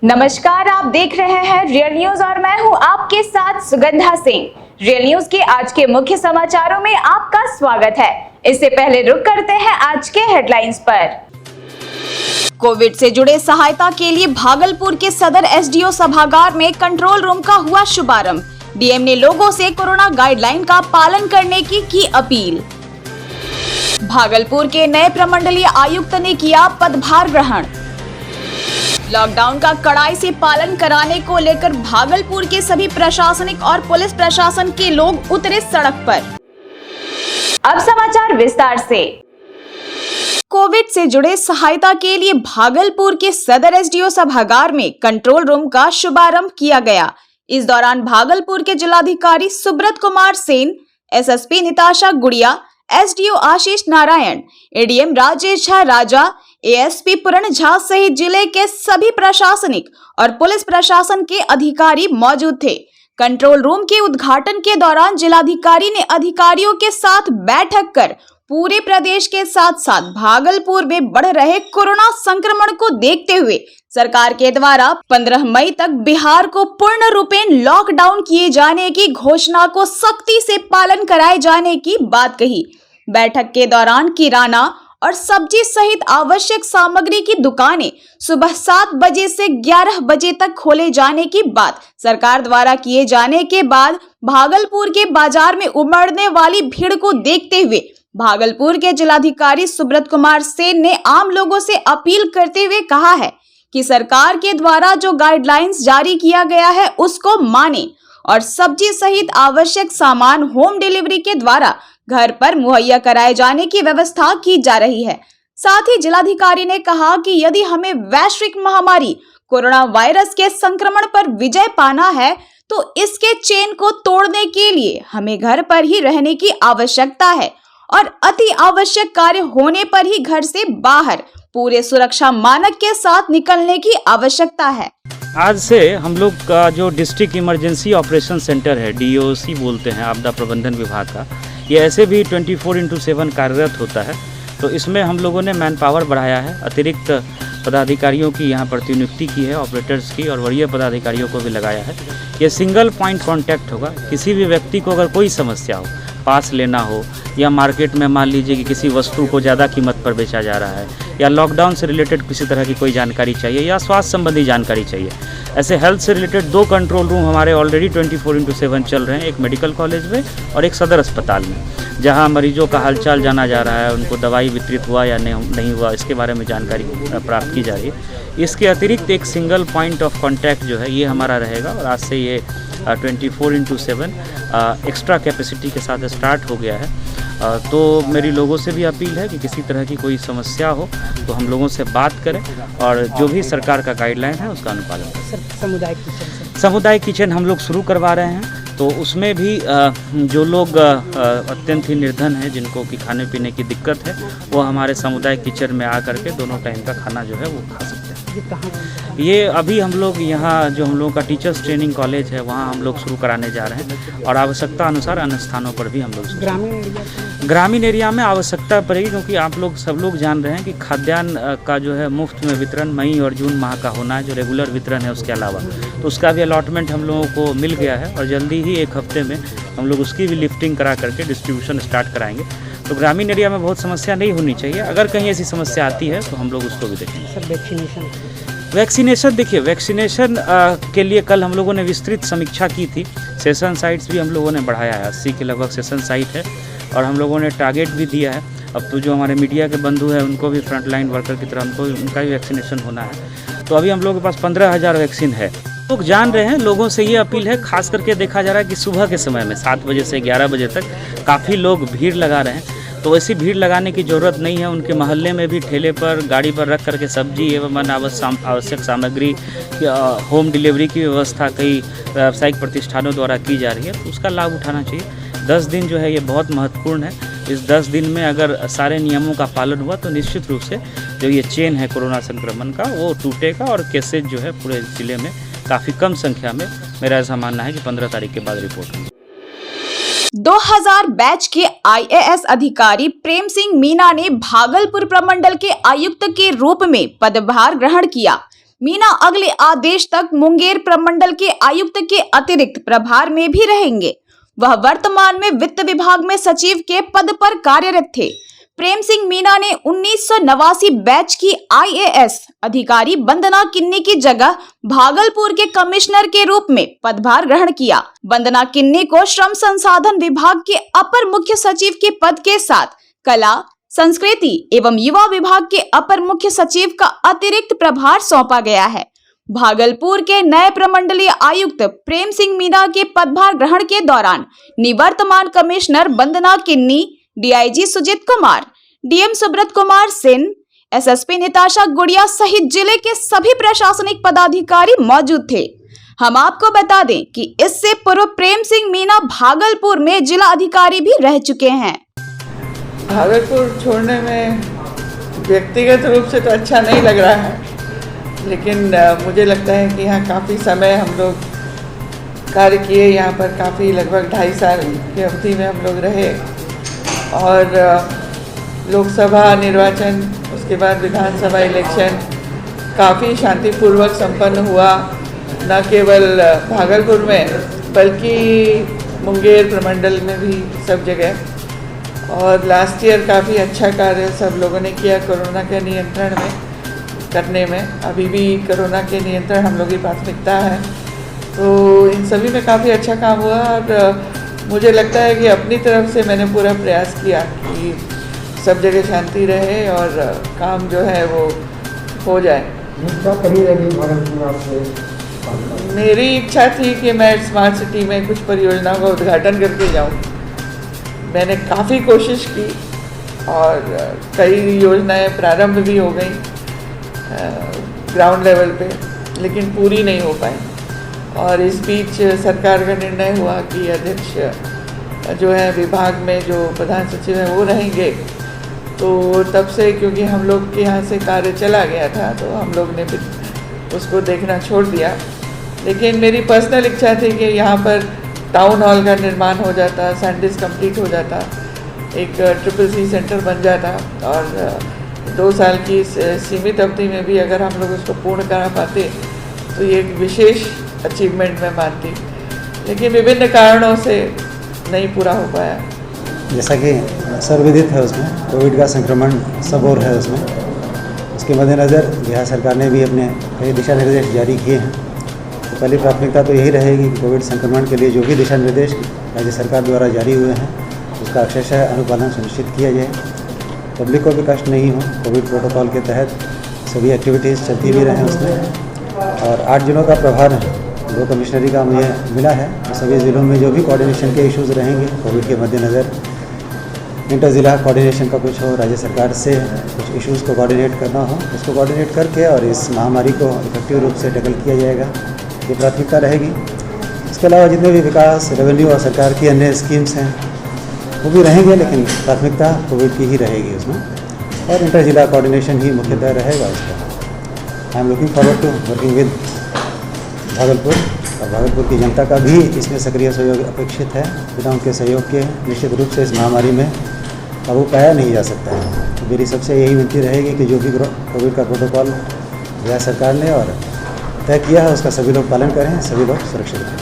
नमस्कार, आप देख रहे हैं रियल न्यूज और मैं हूं आपके साथ सुगंधा सिंह। रियल न्यूज के आज के मुख्य समाचारों में आपका स्वागत है। इससे पहले रुक करते हैं आज के हेडलाइंस पर। कोविड से जुड़े सहायता के लिए भागलपुर के सदर एसडीओ सभागार में कंट्रोल रूम का हुआ शुभारंभ। डीएम ने लोगों से कोरोना गाइडलाइन का पालन करने की अपील। भागलपुर के नए प्रमंडलीय आयुक्त ने किया पदभार ग्रहण। लॉकडाउन का कड़ाई से पालन कराने को लेकर भागलपुर के सभी प्रशासनिक और पुलिस प्रशासन के लोग उतरे सड़क पर। अब समाचार विस्तार से। कोविड से जुड़े सहायता के लिए भागलपुर के सदर एसडीओ सभागार में कंट्रोल रूम का शुभारंभ किया गया। इस दौरान भागलपुर के जिलाधिकारी सुब्रत कुमार सेन, एसएसपी निताशा गुड़िया, एसडीओ आशीष नारायण, एडीएम राजेश झा राजा, एएसपी पूर्ण झा सहित जिले के सभी प्रशासनिक और पुलिस प्रशासन के अधिकारी मौजूद थे। कंट्रोल रूम के उद्घाटन के दौरान जिलाधिकारी ने अधिकारियों के साथ बैठक कर पूरे प्रदेश के साथ साथ भागलपुर में बढ़ रहे कोरोना संक्रमण को देखते हुए सरकार के द्वारा 15 मई तक बिहार को पूर्ण रूपेण लॉकडाउन किए जाने की घोषणा को सख्ती से पालन कराए जाने की बात कही। बैठक के दौरान किराना और सब्जी सहित आवश्यक सामग्री की दुकानें सुबह 7 बजे से 11 बजे तक खोले जाने की बात सरकार द्वारा किए जाने के बाद भागलपुर के बाजार में उमड़ने वाली भीड़ को देखते हुए भागलपुर के जिलाधिकारी सुब्रत कुमार सेन ने आम लोगों से अपील करते हुए कहा है कि सरकार के द्वारा जो गाइडलाइंस जारी किया गया है उसको माने और सब्जी सहित आवश्यक सामान होम डिलीवरी के द्वारा घर पर मुहैया कराए जाने की व्यवस्था की जा रही है। साथ ही जिलाधिकारी ने कहा कि यदि हमें वैश्विक महामारी कोरोना वायरस के संक्रमण पर विजय पाना है तो इसके चेन को तोड़ने के लिए हमें घर पर ही रहने की आवश्यकता है और अति आवश्यक कार्य होने पर ही घर से बाहर पूरे सुरक्षा मानक के साथ निकलने की आवश्यकता है। आज से हम लोग का जो डिस्ट्रिक्ट इमरजेंसी ऑपरेशन सेंटर है, डीओसी बोलते हैं, आपदा प्रबंधन विभाग का, ये ऐसे भी 24/7 कार्यरत होता है। तो इसमें हम लोगों ने मैन पावर बढ़ाया है, अतिरिक्त पदाधिकारियों की यहाँ प्रतिनियुक्ति की है, ऑपरेटर्स की, और वरीय पदाधिकारियों को भी लगाया है। ये सिंगल पॉइंट कांटेक्ट होगा। किसी भी व्यक्ति को अगर कोई समस्या हो, पास लेना हो या मार्केट में मान लीजिए कि किसी वस्तु को ज़्यादा कीमत पर बेचा जा रहा है या लॉकडाउन से रिलेटेड किसी तरह की कोई जानकारी चाहिए या स्वास्थ्य संबंधी जानकारी चाहिए, ऐसे हेल्थ से रिलेटेड 2 कंट्रोल रूम हमारे ऑलरेडी 24/7 चल रहे हैं, एक मेडिकल कॉलेज में और एक सदर अस्पताल में, जहां मरीजों का हालचाल जाना जा रहा है, उनको दवाई वितरित हुआ या नहीं हुआ इसके बारे में जानकारी प्राप्त की जा रही है। इसके अतिरिक्त एक सिंगल पॉइंट ऑफ कॉन्टैक्ट जो है ये हमारा रहेगा और आज से ये 24/7 एक्स्ट्रा कैपेसिटी के साथ स्टार्ट हो गया है। तो मेरी लोगों से भी अपील है कि किसी तरह की कोई समस्या हो तो हम लोगों से बात करें और जो भी सरकार का गाइडलाइन है उसका अनुपालन करें। सामुदायिक किचन हम लोग शुरू करवा रहे हैं, तो उसमें भी जो लोग अत्यंत ही निर्धन हैं, जिनको कि खाने पीने की दिक्कत है, वो हमारे सामुदायिक किचन में आकर के दोनों टाइम का खाना जो है वो खा सकते हैं। ये अभी हम लोग यहाँ जो हम लोगों का टीचर्स ट्रेनिंग कॉलेज है वहाँ हम लोग शुरू कराने जा रहे हैं और आवश्यकता अनुसार अन्य स्थानों पर भी हम लोग ग्रामीण एरिया में आवश्यकता पड़ेगी, क्योंकि आप लोग सब लोग जान रहे हैं कि खाद्यान्न का जो है मुफ्त में वितरण मई और जून माह का होना है, जो रेगुलर वितरण है उसके अलावा, तो उसका भी अलॉटमेंट हम लोगों को मिल गया है और जल्दी ही 1 हफ्ते में हम लोग उसकी भी लिफ्टिंग करा करके डिस्ट्रीब्यूशन स्टार्ट कराएंगे। तो ग्रामीण एरिया में बहुत समस्या नहीं होनी चाहिए। अगर कहीं ऐसी समस्या आती है तो हम लोग उसको भी देखेंगे। सर वैक्सीनेशन देखिए, वैक्सीनेशन के लिए कल हम लोगों ने विस्तृत समीक्षा की थी। सेशन साइट्स भी हम लोगों ने बढ़ाया है, 80 के लगभग सेशन साइट है और हम लोगों ने टारगेट भी दिया है। अब तो जो हमारे मीडिया के बंधु हैं उनको भी फ्रंटलाइन वर्कर की तरह उनका भी वैक्सीनेशन होना है। तो अभी हम लोगों के पास 15,000 वैक्सीन है। लोग जान रहे हैं, लोगों से ये अपील है, खास करके देखा जा रहा है कि सुबह के समय में 7 बजे से 11 बजे तक काफ़ी लोग भीड़ लगा रहे हैं, तो ऐसी भीड़ लगाने की ज़रूरत नहीं है। उनके मोहल्ले में भी ठेले पर गाड़ी पर रख करके सब्जी एवं अन्य आवश्यक सामग्री होम डिलीवरी की व्यवस्था कई व्यावसायिक प्रतिष्ठानों द्वारा की जा रही है, तो उसका लाभ उठाना चाहिए। 10 दिन जो है ये बहुत महत्वपूर्ण है। इस 10 दिन में अगर सारे नियमों का पालन हुआ तो निश्चित रूप से जो ये चेन है कोरोना संक्रमण का वो टूटेगा और केसेज जो है पूरे जिले में काफ़ी कम संख्या में, मेरा ऐसा मानना है कि 15 तारीख के बाद रिपोर्ट होगी। 2000 बैच के आईएएस अधिकारी प्रेम सिंह मीना ने भागलपुर प्रमंडल के आयुक्त के रूप में पदभार ग्रहण किया। मीना अगले आदेश तक मुंगेर प्रमंडल के आयुक्त के अतिरिक्त प्रभार में भी रहेंगे। वह वर्तमान में वित्त विभाग में सचिव के पद पर कार्यरत थे। प्रेम सिंह मीना ने 1989 बैच की IAS अधिकारी वंदना किन्नी की जगह भागलपुर के कमिश्नर के रूप में पदभार ग्रहण किया। वंदना किन्नी को श्रम संसाधन विभाग के अपर मुख्य सचिव के पद के साथ कला, संस्कृति एवं युवा विभाग के अपर मुख्य सचिव का अतिरिक्त प्रभार सौंपा गया है। भागलपुर के नए प्रमंडलीय आयुक्त प्रेम सिंह मीना के पदभार ग्रहण के दौरान निवर्तमान commissioner Vandana Kinni, DIG Sujeet Kumar, DM Subrat Kumar Sen, SSP Nitasha Gudiya सहित जिले के सभी प्रशासनिक पदाधिकारी मौजूद थे। हम आपको बता दें कि इससे पूर्व प्रेम सिंह मीना भागलपुर में जिला अधिकारी भी रह चुके हैं। भागलपुर छोड़ने में व्यक्तिगत रूप से तो अच्छा नहीं लग रहा है, लेकिन मुझे लगता है कि यहाँ काफ़ी समय हम लोग कार्य किए। यहाँ पर काफ़ी लगभग 2.5 साल की अवधि में हम लोग रहे और लोकसभा निर्वाचन, उसके बाद विधानसभा इलेक्शन काफ़ी शांतिपूर्वक संपन्न हुआ, न केवल भागलपुर में बल्कि मुंगेर प्रमंडल में भी सब जगह। और लास्ट ईयर काफ़ी अच्छा कार्य सब लोगों ने किया कोरोना के नियंत्रण में करने में। अभी भी कोरोना के नियंत्रण हम लोग की प्राथमिकता है, तो इन सभी में काफ़ी अच्छा काम हुआ। और मुझे लगता है कि अपनी तरफ से मैंने पूरा प्रयास किया कि सब जगह शांति रहे और काम जो है वो हो जाए। मेरी इच्छा थी कि मैं स्मार्ट सिटी में कुछ परियोजनाओं का उद्घाटन करके जाऊं। मैंने काफ़ी कोशिश की और कई योजनाएं प्रारंभ भी हो गई ग्राउंड लेवल पे, लेकिन पूरी नहीं हो पाई। और इस बीच सरकार का निर्णय हुआ कि अध्यक्ष जो है विभाग में जो प्रधान सचिव हैं वो रहेंगे। तो तब से क्योंकि हम लोग के यहाँ से कार्य चला गया था, तो हम लोग ने फिर उसको देखना छोड़ दिया। लेकिन मेरी पर्सनल इच्छा थी कि यहाँ पर टाउन हॉल का निर्माण हो जाता, सैंडिस कंप्लीट हो जाता, एक CCC सेंटर बन जाता और 2 साल की सीमित अवधि में भी अगर हम लोग उसको पूर्ण करा पाते तो ये एक विशेष अचीवमेंट में मानती। लेकिन विभिन्न कारणों से नहीं पूरा हो पाया। जैसा कि सर्वविदित है, उसमें कोविड का संक्रमण सब और है उसमें। उसके मद्देनज़र बिहार सरकार ने भी अपने कई दिशा निर्देश जारी किए हैं। तो पहली प्राथमिकता तो यही रहेगी कि कोविड संक्रमण के लिए जो भी दिशा निर्देश राज्य सरकार द्वारा जारी हुए हैं उसका अक्षरशः अनुपालन सुनिश्चित किया जाए, पब्लिक को भी कष्ट नहीं हो। कोविड प्रोटोकॉल के तहत सभी एक्टिविटीज़ चलती भी रहें उसमें। और 8 जिलों का प्रभार 2 कमिश्नरी का मुझे मिला है। तो सभी ज़िलों में जो भी कोऑर्डिनेशन के इश्यूज़ रहेंगे कोविड के मद्देनज़र, इंटर ज़िला कोऑर्डिनेशन का कुछ हो, राज्य सरकार से कुछ इश्यूज़ को कोऑर्डिनेट करना हो, उसको कोऑर्डिनेट करके और इस महामारी को इफेक्टिव रूप से टैकल किया जाएगा, ये प्राथमिकता रहेगी। इसके अलावा जितने भी विकास, रेवेन्यू और सरकार की अन्य स्कीम्स हैं वो भी रहेंगे, लेकिन प्राथमिकता कोविड की ही रहेगी उसमें। और इंटर ज़िला कोऑर्डिनेशन ही मुख्यतः रहेगा उसका। I am looking forward to working with Bhagalpur, और भागलपुर की जनता का भी इसमें सक्रिय सहयोग अपेक्षित है। बिना उनके सहयोग के निश्चित रूप से इस महामारी में काबू पाया नहीं जा सकता है। तो मेरी सबसे यही विनती रहेगी कि जो भी कोविड का प्रोटोकॉल बिहार सरकार ने और तय किया है उसका सभी लोग पालन करें, सभी लोग सुरक्षित रहें।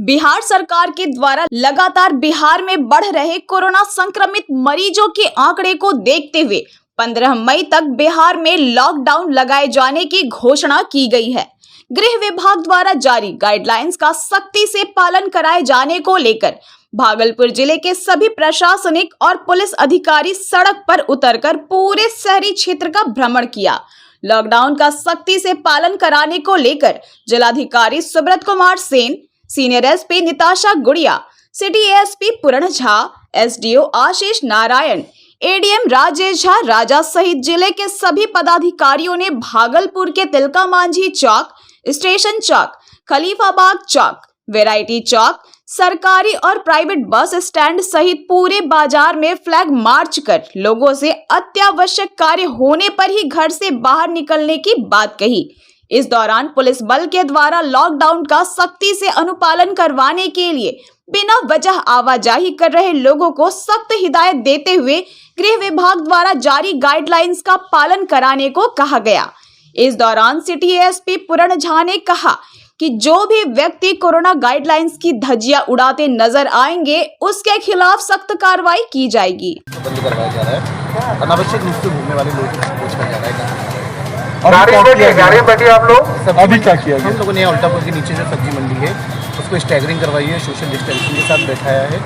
बिहार सरकार के द्वारा लगातार बिहार में बढ़ रहे कोरोना संक्रमित मरीजों के आंकड़े को देखते हुए 15 मई तक बिहार में लॉकडाउन लगाए जाने की घोषणा की गई है। गृह विभाग द्वारा जारी गाइडलाइंस का सख्ती से पालन कराए जाने को लेकर भागलपुर जिले के सभी प्रशासनिक और पुलिस अधिकारी सड़क पर उतरकर पूरे शहरी क्षेत्र का भ्रमण किया। लॉकडाउन का सख्ती से पालन कराने को लेकर जिलाधिकारी Subrat Kumar Sen, senior SP Nitasha Gudiya, city ASP पूर्ण झा, SDO आशीष नारायण, ADM राजेश झा राजा सहित जिले के सभी पदाधिकारियों ने भागलपुर के तिलका मांझी चौक, स्टेशन चौक, खलीफाबाग चौक, वैरायटी चौक, सरकारी और प्राइवेट बस स्टैंड सहित पूरे बाजार में फ्लैग मार्च कर लोगों से अत्यावश्यक कार्य होने पर ही घर से बाहर निकलने की बात कही। इस दौरान पुलिस बल के द्वारा लॉकडाउन का सख्ती से अनुपालन करवाने के लिए बिना वजह आवाजाही कर रहे लोगों को सख्त हिदायत देते हुए गृह विभाग द्वारा जारी गाइडलाइंस का पालन कराने को कहा गया। इस दौरान सिटी एएसपी पूर्ण झा ने कहा कि जो भी व्यक्ति कोरोना गाइडलाइंस की धज्जियां उड़ाते नजर आएंगे उसके खिलाफ सख्त कार्रवाई की जाएगी। बंद करवाया जा रहा है, अनावश्यक रूप से घूमने वाले लोगों को पूछा जा रहा है। गाड़ी बैठिए आप लोग। अभी क्या किया हम लोगों ने उल्टापुर के नीचे जो सब्जी मंडी है उसको स्टैगरिंग करवाई है, सोशल डिस्टेंसिंग के साथ बैठाया है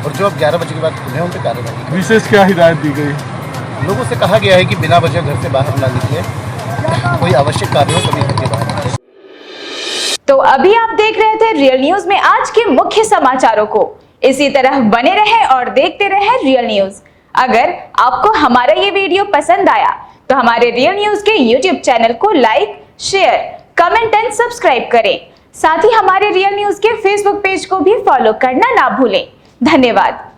और जो अब 11 बजे के बाद खुले हैं उन पर कार्रवाई की। विशेष क्या हिदायत दी गई? लोगों से कहा गया है कि बिना वजह घर से बाहर ना निकले, कोई आवश्यक कार्य हो तभी घर के बाहर निकले। तो अभी आप देख रहे थे रियल न्यूज में आज के मुख्य समाचारों को। इसी तरह बने रहें और देखते रहें रियल न्यूज। अगर आपको हमारा ये वीडियो पसंद आया तो हमारे रियल न्यूज के यूट्यूब चैनल को like, share, comment and subscribe करें। साथ ही हमारे रियल न्यूज के फेसबुक पेज को भी फॉलो करना ना भूलें। धन्यवाद।